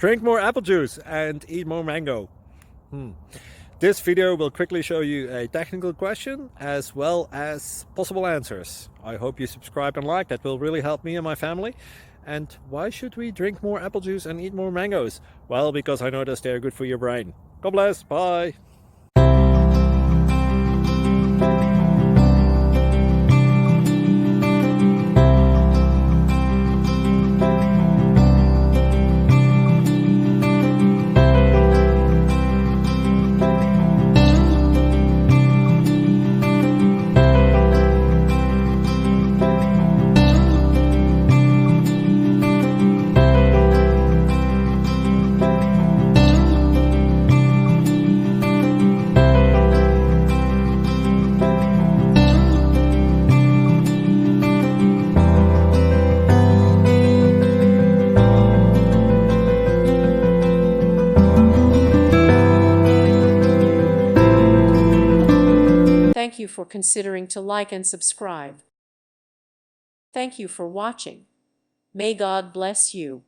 Drink more apple juice and eat more mango. This video will quickly show you a technical question as well as possible answers. I hope you subscribe and like, that will really help me and my family. And why should we drink more apple juice and eat more mangoes? Well, because I noticed they're good for your brain. God bless, bye! Thank you for considering to like and subscribe. Thank you for watching. May God bless you.